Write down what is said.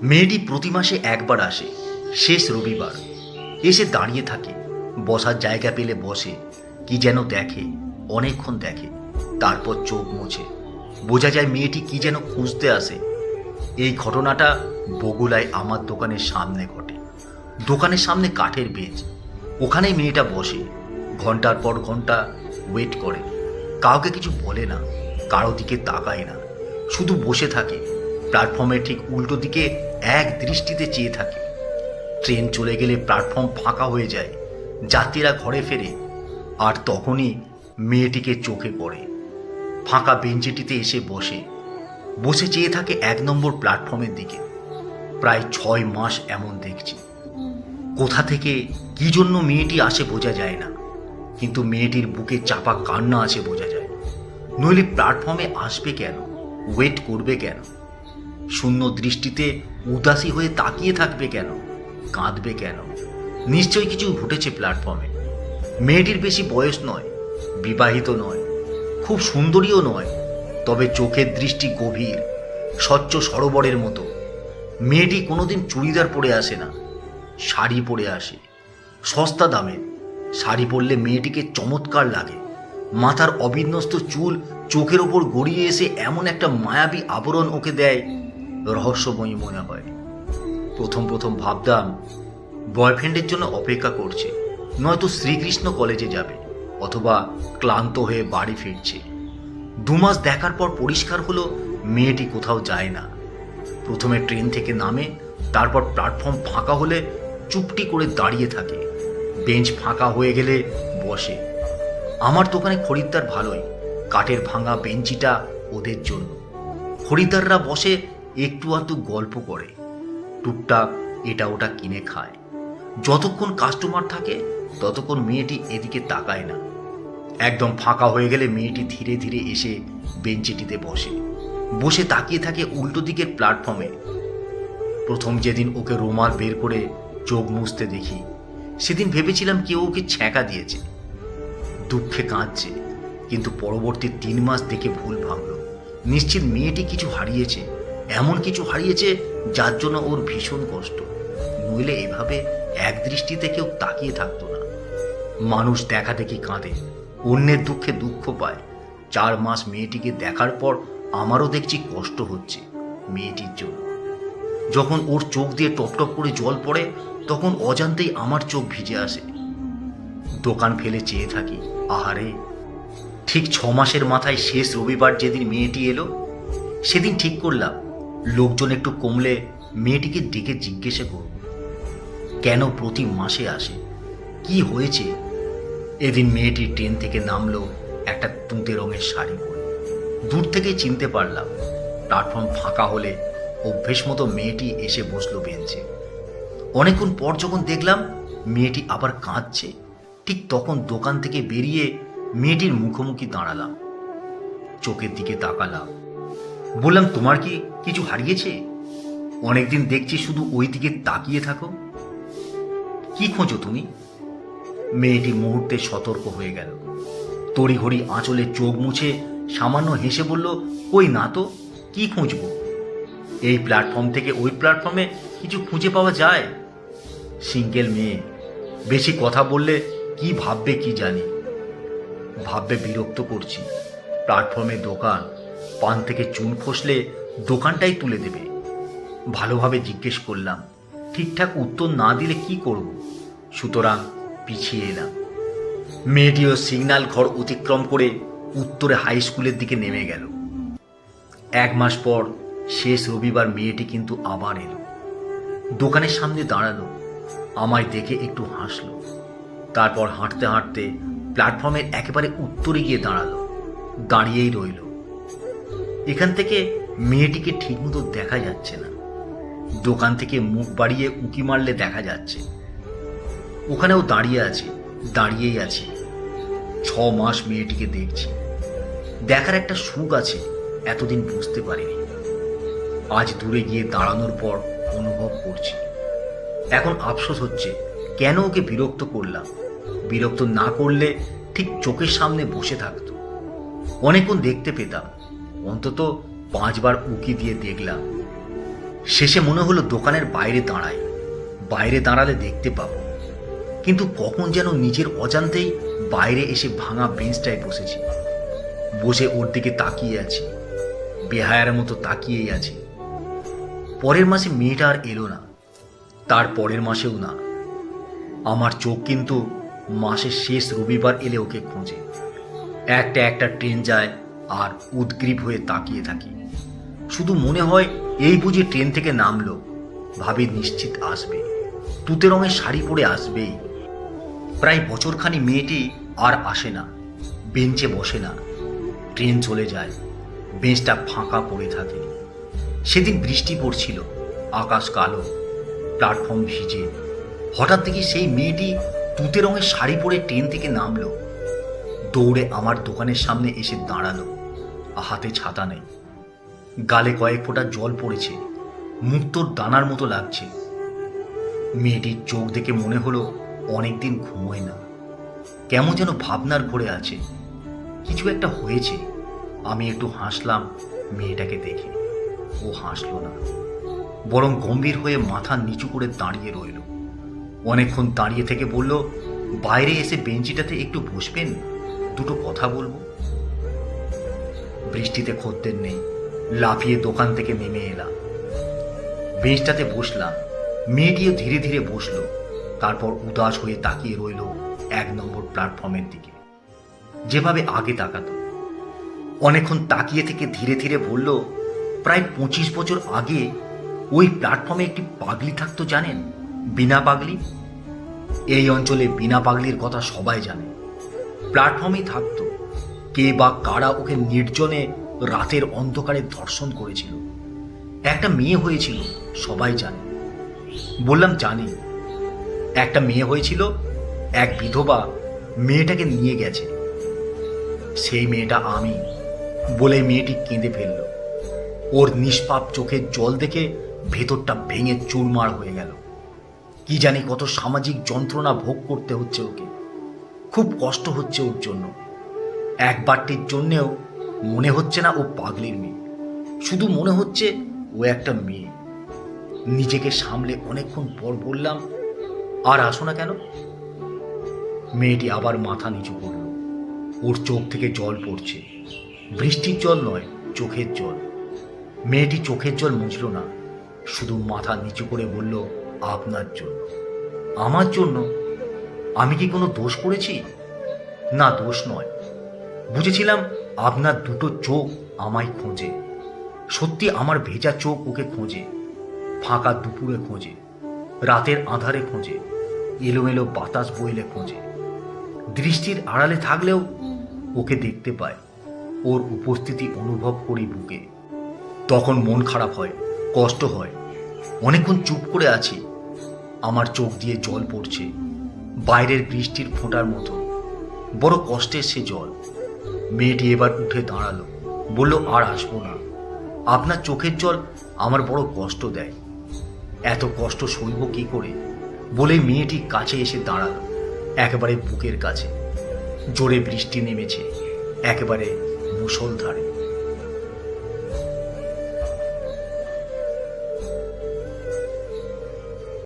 মেয়েটি প্রতি মাসে একবার আসে, শেষ রবিবার। এসে দাঁড়িয়ে থাকে, বসার জায়গা পেলে বসে, কি যেন দেখে, অনেকক্ষণ দেখে, তারপর চোখ মোছে। বোঝা যায় মেয়েটি কি যেন খুঁজতে আসে। এই ঘটনাটা বগুলায় আমার দোকানের সামনে ঘটে। দোকানের সামনে কাঠের বেঞ্চ, ওখানেই মেয়েটা বসে, ঘন্টার পর ঘন্টা ওয়েট করে। কাউকে কিছু বলে না, কারো দিকে তাকায় না, শুধু বসে থাকে। প্ল্যাটফর্মের ঠিক উল্টো দিকে এক দৃষ্টিতে চেয়ে থাকে। ট্রেন চলে গেলে প্ল্যাটফর্ম ফাঁকা হয়ে যায়, যাত্রীরা ঘরে ফেরে, আর তখনই মেয়েটিকে চোখে পড়ে। ফাঁকা বেঞ্চিটিতে এসে বসে বসে চেয়ে থাকে 1 নম্বর প্ল্যাটফর্মের দিকে। প্রায় 6 মাস এমন দেখছি। কোথা থেকে কি জন্য মেয়েটি আসে বোঝা যায় না, কিন্তু মেয়েটির বুকে চাপা কান্না আছে বোঝা যায়। নইলে প্ল্যাটফর্মে আসবে কেন, ওয়েট করবে কেন, শূন্য দৃষ্টিতে উদাসী হয়ে তাকিয়ে থাকবে কেন, কাঁদবে কেন? নিশ্চয়ই কিছু ঘটেছে প্ল্যাটফর্মে। মেয়েটির বেশি বয়স নয়, বিবাহিত নয়, খুব সুন্দরীও নয়, তবে চোখের দৃষ্টি গভীর, স্বচ্ছ সরোবরের মতো। মেয়েটি কোনোদিন চুড়িদার পরে আসে না, শাড়ি পরে আসে, সস্তা দামের। শাড়ি পরলে মেয়েটিকে চমৎকার লাগে। মাথার অবিন্যস্ত চুল চোখের ওপর গড়িয়ে এসে এমন একটা মায়াবী আবরণ ওকে দেয়, রহস্যময়ী মনে হয়। প্রথম প্রথম ভাবতাম বয়ফ্রেন্ডের জন্য অপেক্ষা করছে, নয়তো শ্রীকৃষ্ণ কলেজে যাবে, অথবা ক্লান্ত হয়ে বাড়ি ফিরছে। 2 মাস দেখার পর পরিষ্কার হলো মেয়েটি কোথাও যায় না। প্রথমে ট্রেন থেকে নামে, তারপর প্ল্যাটফর্ম ফাঁকা হলে চুপটি করে দাঁড়িয়ে থাকে, বেঞ্চ ফাঁকা হয়ে গেলে বসে। আমার দোকানে খরিদ্দার ভালোই, কাঠের ভাঙা বেঞ্চিটা ওদের জন্য। খরিদ্দাররা বসে একটু আধটু গল্প করে, টুকটাক এটা ওটা কিনে খায়। যতক্ষণ কাস্টমার থাকে ততক্ষণ মেয়েটি এদিকে তাকায় না। একদম ফাঁকা হয়ে গেলে মেয়েটি ধীরে ধীরে এসে বেঞ্চিটিতে বসে, বসে তাকিয়ে থাকে উল্টো দিকের প্ল্যাটফর্মে। প্রথম যেদিন ওকে রুমাল বের করে চোখ মুছতে দেখি, সেদিন ভেবেছিলাম কেউ ওকে ছ্যাঁকা দিয়েছে, দুঃখে কাঁদছে। কিন্তু পরবর্তী 3 মাস দেখে ভুল ভাঙল। নিশ্চিত মেয়েটি কিছু হারিয়েছে, এমন কিছু হারিয়েছে যার জন্য ওর ভীষণ কষ্ট। নইলে এভাবে এক দৃষ্টিতে কেউ তাকিয়ে থাকতো না। মানুষ দেখা দেখি কাঁদে, অন্যের দুঃখে দুঃখ পায়। 4 মাস মেয়েটিকে দেখার পর আমারও দেখছি কষ্ট হচ্ছে মেয়েটির জন্য। যখন ওর চোখ দিয়ে টপ টপ করে জল পড়ে, তখন অজান্তেই আমার চোখ ভিজে আসে। দোকান ফেলে চেয়ে থাকি, আহারে। ঠিক 6 মাসের মাথায় শেষ রবিবার যেদিন মেয়েটি এলো, সেদিন ঠিক করলাম লোকজন একটু কমলে মেয়েটিকে ডেকে জিজ্ঞাসা করব কেন প্রতি মাসে আসে, কি হয়েছে। এদিন মেয়েটি ট্রেন থেকে নামলো একটা তুঁতে রঙের শাড়ি পরে। দূর থেকে চিনতে পারলাম। প্ল্যাটফর্ম ফাঁকা হলে অভ্যেস মতো মেয়েটি এসে বসলো বেঞ্চে। অনেকক্ষণ পর যখন দেখলাম মেয়েটি আবার কাঁদছে, ঠিক তখন দোকান থেকে বেরিয়ে মেয়েটির মুখোমুখি দাঁড়ালাম, চোখের দিকে তাকালাম, বললাম, তোমার কি কিছু হারিয়েছে? অনেকদিন দেখছি শুধু ওই দিকে তাকিয়ে থাকো, কি খোঁজো তুমি? মেয়েটি মুহূর্তে সতর্ক হয়ে গেল। তড়িঘড়ি আঁচলে চোখ মুছে সামান্য হেসে বলল, কই না তো, কি খুঁজবো? এই প্ল্যাটফর্ম থেকে ওই প্ল্যাটফর্মে কিছু খুঁজে পাওয়া যায়? সিঙ্গেল মেয়ে, বেশি কথা বললে কি ভাববে কি জানি। ভাববে বিরক্ত করছি। প্ল্যাটফর্মে দোকান, পান থেকে চুন খসলে দোকানটাই তুলে দেবে। ভালোভাবে জিজ্ঞেস করলাম, ঠিকঠাক উত্তর না দিলে কি করব? সুতরাং পিছিয়ে এলাম। মেয়েটিও সিগন্যাল ঘর অতিক্রম করে উত্তরে হাই স্কুলের দিকে নেমে গেল। 1 মাস পর শেষ রবিবার মেয়েটি কিন্তু আবার এলো। দোকানের সামনে দাঁড়ালো, আমায় দেখে একটু হাসলো। তারপর হাঁটতে হাঁটতে প্ল্যাটফর্মের একেবারে উত্তরে গিয়ে দাঁড়ালো, দাঁড়িয়েই রইল। এখান থেকে মেয়েটিকে ঠিকমতো দেখা যাচ্ছে না। দোকান থেকে মুখ বাড়িয়ে উঁকি মারলে দেখা যাচ্ছে। ওখানেও দাঁড়িয়ে আছে, দাঁড়িয়েই আছে। 6 মাস মেয়েটিকে দেখছি। দেখার একটা সুখ আছে, এতদিন বুঝতে পারিনি। আজ দূরে গিয়ে দাঁড়ানোর পর অনুভব করছি। এখন আফসোস হচ্ছে কেন ওকে বিরক্ত করলাম। বিরক্ত না করলে ঠিক চোখের সামনে বসে থাকতো, অনেকক্ষণ দেখতে পেতাম। অন্তত 5 বার উঁকি দিয়ে দেখলাম। শেষে মনে হলো দোকানের বাইরে দাঁড়াই, বাইরে দাঁড়ালে দেখতে পাবো। কিন্তু কখন যেন নিজের অজান্তেই বাইরে এসে ভাঙা বেঞ্চটায় বসেছি। বসে ওর দিকে তাকিয়ে আছি, বেহায়ার মতো তাকিয়েই আছি। পরের মাসে মেয়েটা আর এলো না, তার পরের মাসেও না। আমার চোখ কিন্তু মাসের শেষ রবিবার এলে ওকে খোঁজে। একটা একটা ট্রেন যায় আর উদ্গ্রীব হয়ে তাকিয়ে থাকি। শুধু মনে হয় এই বুঝি ট্রেন থেকে নামলো, ভাবি নিশ্চিত আসবে, তুতে রঙের শাড়ি পরে আসবেই। প্রায় বছরখানি মেয়েটি আর আসে না, বেঞ্চে বসে না। ট্রেন চলে যায়, বেঞ্চটা ফাঁকা পড়ে থাকে। সেদিন বৃষ্টি পড়ছিল, আকাশ কালো, প্ল্যাটফর্ম ভিজে। হঠাৎ দেখি সেই মেয়েটি তুতে রঙের শাড়ি পরে ট্রেন থেকে নামলো, দৌড়ে আমার দোকানের সামনে এসে দাঁড়ালো। হাতে ছাতা নেই, গালে কয়েক ফোঁটা জল পড়েছে, মুক্তোর দানার মতো লাগছে। মেয়েটির চোখ দেখে মনে হলো অনেকদিন ঘুমোয় না, কেমন যেন ভাবনার ঘরে আছে। কিছু একটা হয়েছে। আমি একটু হাসলাম মেয়েটাকে দেখে। ও হাসলো না, বরং গম্ভীর হয়ে মাথা নিচু করে দাঁড়িয়ে রইল। অনেকক্ষণ দাঁড়িয়ে থেকে বলল, বাইরে এসে বেঞ্চিটাতে একটু বসবেন, দুটো কথা বলবো। বৃষ্টিতে খদ্দের নেই, লাফিয়ে দোকান থেকে নেমে এলাম, বেঞ্চটাতে বসলাম। মেয়েটিও ধীরে ধীরে বসলো, তারপর উদাস হয়ে তাকিয়ে রইল 1 নম্বর প্ল্যাটফর্মের দিকে, যেভাবে আগে তাকাতো। অনেকক্ষণ তাকিয়ে থেকে ধীরে ধীরে বলল, প্রায় 25 বছর আগে ওই প্ল্যাটফর্মে একটি পাগলি থাকতো, জানেন? বিনা পাগলি। এই অঞ্চলে বিনা পাগলির কথা সবাই জানে। প্ল্যাটফর্মেই থাকতো। কে বা কারা ওকে নির্জনে রাতের অন্ধকারে ধর্ষণ করেছিল। একটা মেয়ে হয়েছিল, সবাই জানে। বললাম জানি। একটা মেয়ে হয়েছিল, এক বিধবা মেয়েটাকে নিয়ে গেছে। সেই মেয়েটা আমি বলে মেয়েটি কেঁদে ফেলল। ওর নিষ্পাপ চোখের জল দেখে ভেতরটা ভেঙে চুরমার হয়ে গেল। কি জানি কত সামাজিক যন্ত্রণা ভোগ করতে হচ্ছে ওকে। খুব কষ্ট হচ্ছে ওর জন্য। একবারটির জন্যেও মনে হচ্ছে না ও পাগলির মেয়ে, শুধু মনে হচ্ছে ও একটা মেয়ে। নিজেকে সামলে অনেকক্ষণ পর বললাম, আর আসো না কেন? মেয়েটি আবার মাথা নিচু করল। ওর চোখ থেকে জল পড়ছে, বৃষ্টির জল নয়, চোখের জল। মেয়েটি চোখের জল মুছল না, শুধু মাথা নিচু করে বলল, আপনার জন্য। আমার জন্য? আমি কি কোনো দোষ করেছি? না, দোষ নয়। বুঝেছিলাম আপনার দুটো চোখ আমায় খোঁজে। সত্যি আমার ভেজা চোখ ওকে খোঁজে, ফাঁকা দুপুরে খোঁজে, রাতের আঁধারে খোঁজে, এলোমেলো বাতাস বইলে খোঁজে। দৃষ্টির আড়ালে থাকলেও ওকে দেখতে পায়, ওর উপস্থিতি অনুভব করি বুকে। তখন মন খারাপ হয়, কষ্ট হয়। অনেকক্ষণ চুপ করে আছি। আমার চোখ দিয়ে জল পড়ছে, বাইরের বৃষ্টির ফোঁটার মতো। বড় কষ্টের সে জল। মেয়েটি এবার উঠে দাঁড়ালো, বলল, আর আসবো না। আপনার চোখের জল আমার বড় কষ্ট দেয়। এত কষ্ট সইব কি করে? বলে মেয়েটি কাছে এসে দাঁড়ালো, একেবারে বুকের কাছে। জোরে বৃষ্টি নেমেছে, একেবারে মুষলধারে।